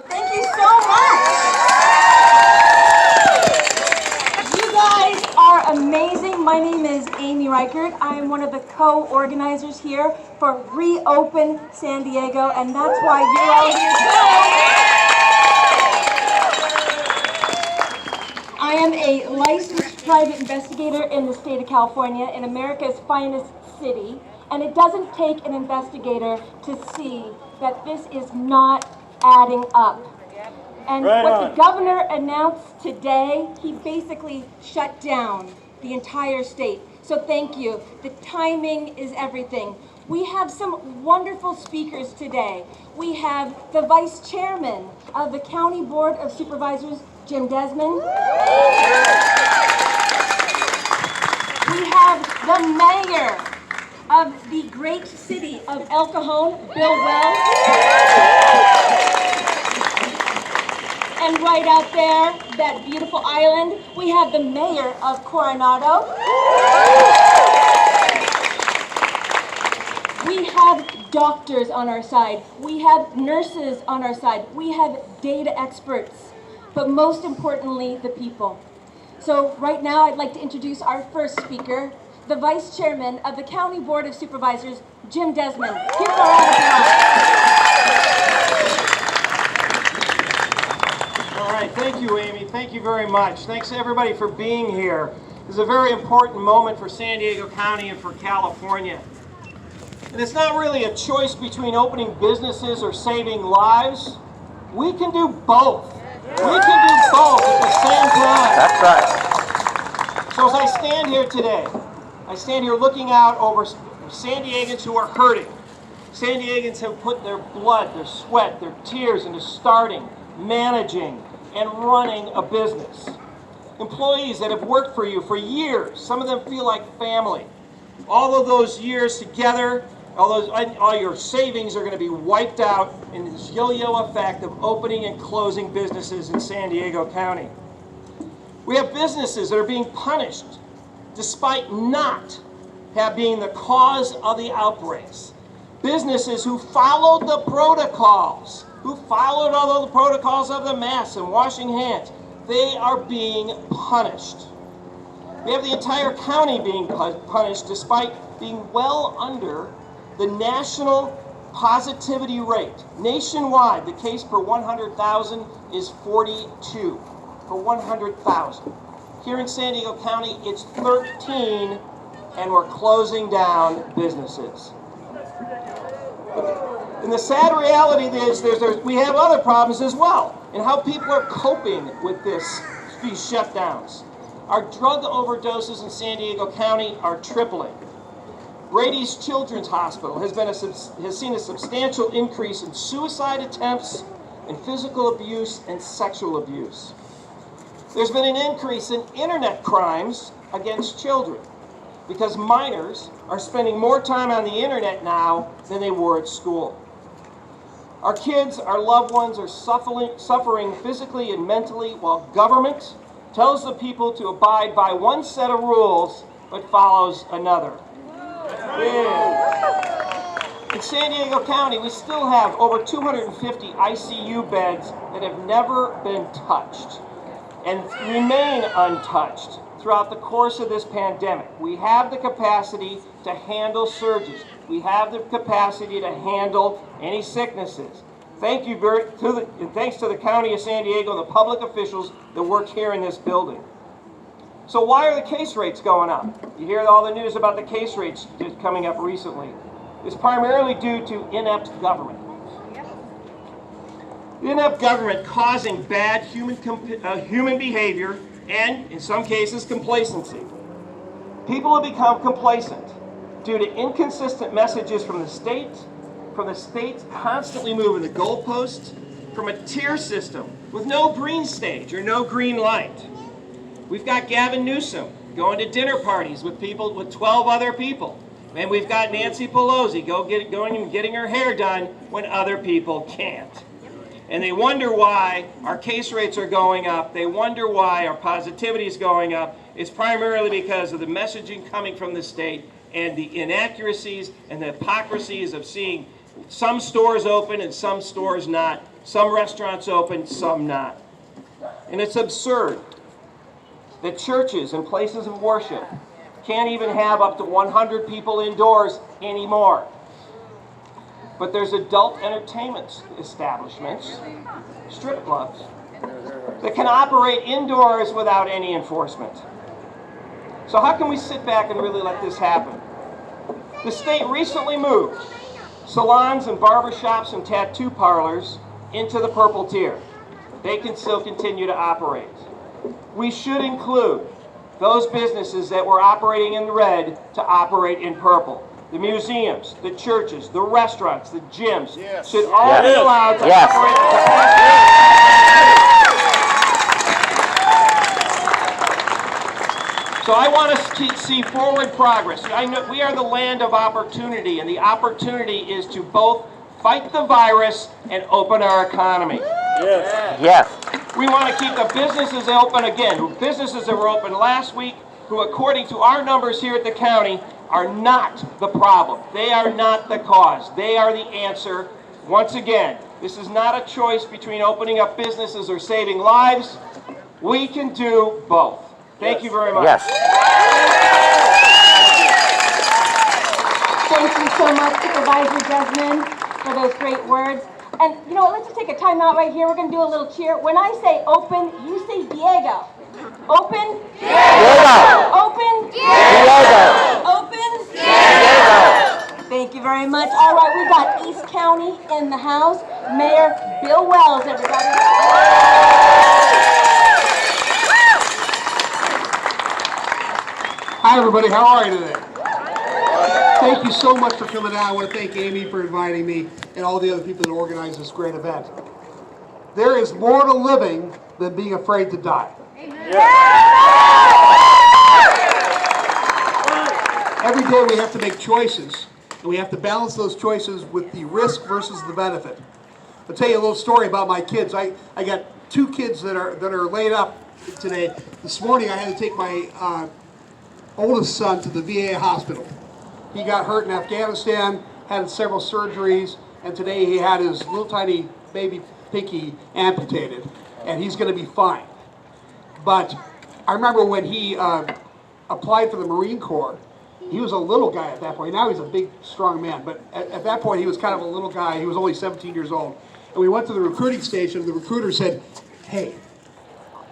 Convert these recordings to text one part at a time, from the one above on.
Thank you so much. You guys are amazing. My name is Amy Reichert. I am one of the co-organizers here for Reopen San Diego, and that's why you're all here today. I am a licensed private investigator in the state of California, in America's finest city, and it doesn't take an investigator to see that this is not adding up. And what the governor announced today, he basically shut down the entire state. So thank you. The timing is everything. We have some wonderful speakers today. We have the vice chairman of the County Board of Supervisors, Jim Desmond. We have the mayor of the great city of El Cajon, Bill Wells. And right out there, that beautiful island, we have the mayor of Coronado. We have doctors on our side. We have nurses on our side. We have data experts. But most importantly, the people. So right now, I'd like to introduce our first speaker, the Vice Chairman of the County Board of Supervisors, Jim Desmond. Give him a round of applause. All right, thank you, Amy. Thank you very much. Thanks to everybody for being here. This is a very important moment for San Diego County and for California. And it's not really a choice between opening businesses or saving lives. We can do both. We can do both at the same time. That's right. So as I stand here today, I stand here looking out over San Diegans who are hurting. San Diegans have put their blood, their sweat, their tears into starting, managing, and running a business. Employees that have worked for you for years, some of them feel like family. All of those years together, all your savings are going to be wiped out in this yo-yo effect of opening and closing businesses in San Diego County. We have businesses that are being punished despite not being the cause of the outbreaks. Businesses who followed the protocols, who followed all the protocols of the masks and washing hands, they are being punished. We have the entire county being punished despite being well under the national positivity rate. Nationwide, the case per 100,000 is 42 per 100,000. Here in San Diego County, it's 13, and we're closing down businesses. And the sad reality is we have other problems as well, and how people are coping with these shutdowns. Our drug overdoses in San Diego County are tripling. Brady's Children's Hospital has seen a substantial increase in suicide attempts and physical abuse and sexual abuse. There's been an increase in internet crimes against children because minors are spending more time on the internet now than they were at school. Our kids, our loved ones are suffering physically and mentally while government tells the people to abide by one set of rules but follows another. Yeah. In San Diego County, we still have over 250 ICU beds that have never been touched and remain untouched throughout the course of this pandemic. We have the capacity to handle surges. We have the capacity to handle any sicknesses. Thank you and thanks to the County of San Diego and the public officials that work here in this building. So why are the case rates going up? You hear all the news about the case rates coming up recently. It's primarily due to inept government. Inept government causing bad human behavior and, in some cases, complacency. People have become complacent due to inconsistent messages from the states constantly moving the goalposts, from a tier system with no green stage or no green light. We've got Gavin Newsom going to dinner parties with 12 other people. And we've got Nancy Pelosi going and getting her hair done when other people can't. And they wonder why our case rates are going up. They wonder why our positivity is going up. It's primarily because of the messaging coming from the state and the inaccuracies and the hypocrisies of seeing some stores open and some stores not, Some restaurants open, some not. And it's absurd that churches and places of worship can't even have up to 100 people indoors anymore. But there's adult entertainment establishments, strip clubs, that can operate indoors without any enforcement. So how can we sit back and really let this happen? The state recently moved salons and barbershops and tattoo parlors into the purple tier. They can still continue to operate. We should include those businesses that were operating in red to operate in purple. The museums, the churches, the restaurants, the gyms should all be allowed to operate in So I want us to see forward progress. I know we are the land of opportunity, and the opportunity is to both fight the virus and open our economy. Yes. We want to keep the businesses open again. Businesses that were open last week, who according to our numbers here at the county, are not the problem. They are not the cause. They are the answer. Once again, this is not a choice between opening up businesses or saving lives. We can do both. Thank you very much. Yes. Thank you so much, Supervisor Desmond, for those great words. And you know what, let's just take a time out right here. We're going to do a little cheer. When I say open, you say Diego. Open. Diego. Open. Diego. Open. Diego. Thank you very much. All right, we got East County in the house. Mayor Bill Wells, everybody. Hi, everybody. How are you today? Thank you so much for coming out. I want to thank Amy for inviting me and all the other people that organized this great event. There is more to living than being afraid to die. Every day we have to make choices, and we have to balance those choices with the risk versus the benefit. I'll tell you a little story about my kids. I got two kids that are laid up today. This morning I had to take my oldest son to the VA hospital. He got hurt in Afghanistan, had several surgeries, and today he had his little tiny baby pinky amputated, and he's going to be fine. But I remember when he applied for the Marine Corps, he was a little guy at that point. Now he's a big, strong man, but at that point he was kind of a little guy. He was only 17 years old. And we went to the recruiting station, and the recruiter said, "Hey,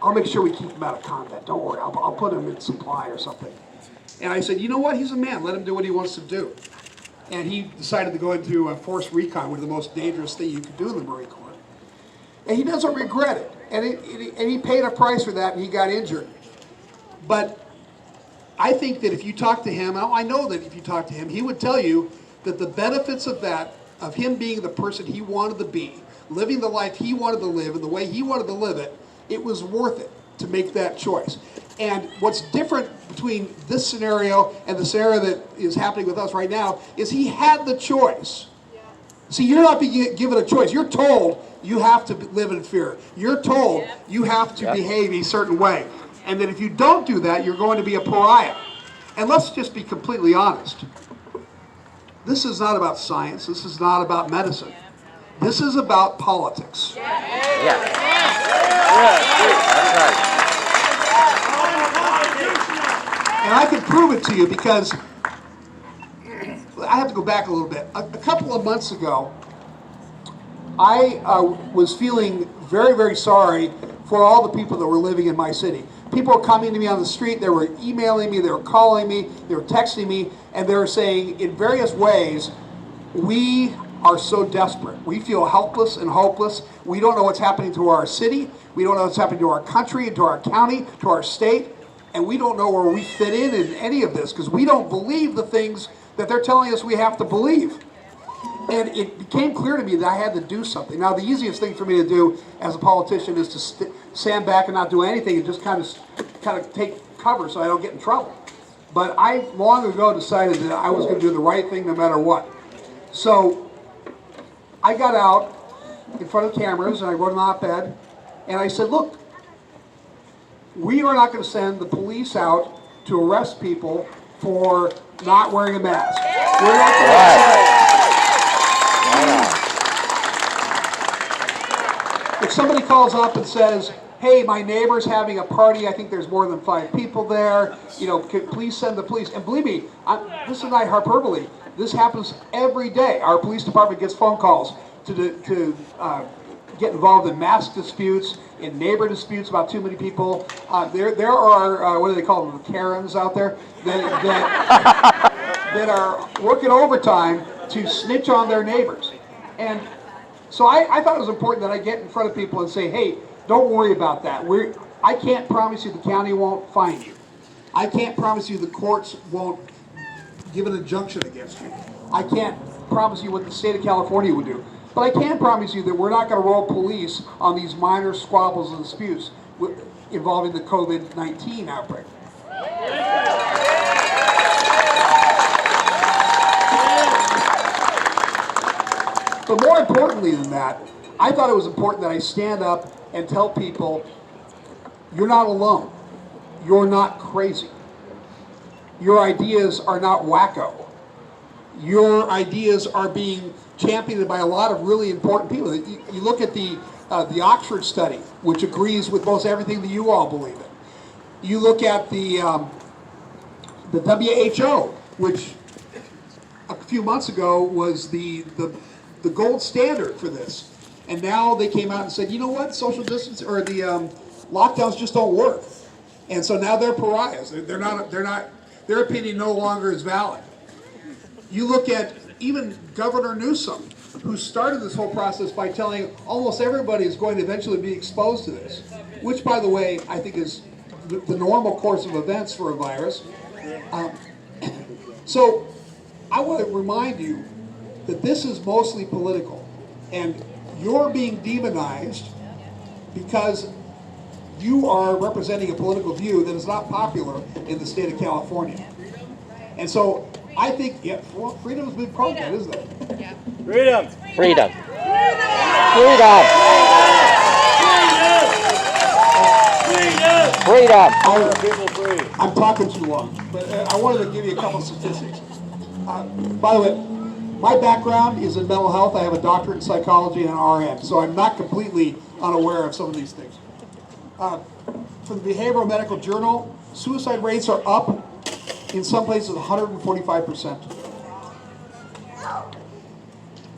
I'll make sure we keep him out of combat. Don't worry, I'll put him in supply or something." And I said, "You know what? He's a man. Let him do what he wants to do." And he decided to go into forced recon, which is the most dangerous thing you could do in the Marine Corps. And he doesn't regret it. And he paid a price for that, and he got injured. But I think that if you talk to him, I know that if you talk to him, he would tell you that the benefits of that, of him being the person he wanted to be, living the life he wanted to live and the way he wanted to live it, it was worth it to make that choice. And what's different between this scenario and the scenario that is happening with us right now is he had the choice. See, you're not being given a choice. You're told you have to live in fear. You're told you have to behave a certain way. And that if you don't do that, you're going to be a pariah. And let's just be completely honest. This is not about science. This is not about medicine. This is about politics. Yes. And I can prove it to you because I have to go back a little bit. A couple of months ago, I was feeling very, very sorry for all the people that were living in my city. People were coming to me on the street, they were emailing me, they were calling me, they were texting me, and they were saying in various ways, "We are so desperate. We feel helpless and hopeless. We don't know what's happening to our city. We don't know what's happening to our country, and to our county, to our state. And we don't know where we fit in any of this because we don't believe the things that they're telling us we have to believe." And it became clear to me that I had to do something. Now, the easiest thing for me to do as a politician is to stand back and not do anything and just kind of take cover so I don't get in trouble. But I long ago decided that I was going to do the right thing no matter what. So I got out in front of cameras and I wrote an op-ed and I said, "Look, we are not going to send the police out to arrest people for not wearing a mask. We're not going to somebody calls up and says, hey, my neighbor's having a party, I think there's more than 5 people there, please send the police. And believe me, this is not hyperbole. This happens every day. Our police department gets phone calls to get involved in mass disputes, in neighbor disputes about too many people. There are, what do they call them, Karens out there that are working overtime to snitch on their neighbors. And so I thought it was important that I get in front of people and say, hey, don't worry about that. I can't promise you the county won't fine you. I can't promise you the courts won't give an injunction against you. I can't promise you what the state of California would do. But I can promise you that we're not going to roll police on these minor squabbles and disputes involving the COVID-19 outbreak. But more importantly than that, I thought it was important that I stand up and tell people, you're not alone. You're not crazy. Your ideas are not wacko. Your ideas are being championed by a lot of really important people. You look at the Oxford study, which agrees with most everything that you all believe in. You look at the WHO, which a few months ago was the gold standard for this. And now they came out and said, you know what, social distance or the lockdowns just don't work. And so now they're pariahs. They're not, their opinion no longer is valid. You look at even Governor Newsom, who started this whole process by telling almost everybody is going to eventually be exposed to this, which, by the way, I think is the normal course of events for a virus. So I want to remind you that this is mostly political, and you're being demonized because you are representing a political view that is not popular in the state of California. And so I think, well, freedom is a big part of that, isn't it? Yeah. Freedom. Freedom. Freedom. I'm talking too long, but I wanted to give you a couple statistics. By the way, my background is in mental health. I have a doctorate in psychology and an RN, so I'm not completely unaware of some of these things. For the Behavioral Medical Journal, suicide rates are up in some places 145%.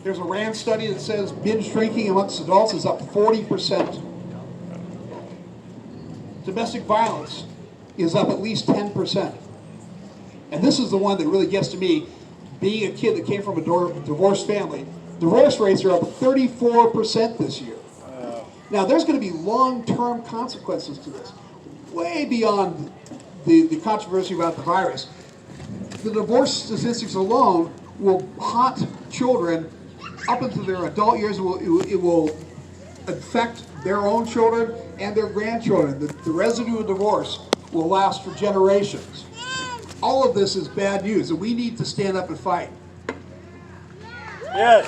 There's a RAND study that says binge drinking amongst adults is up 40%. Domestic violence is up at least 10%. And this is the one that really gets to me, being a kid that came from a divorced family. Divorce rates are up 34% this year. Now, there's going to be long-term consequences to this, way beyond the controversy about the virus. The divorce statistics alone will haunt children up into their adult years. It will affect their own children and their grandchildren. The residue of divorce will last for generations. All of this is bad news, and we need to stand up and fight. Yes.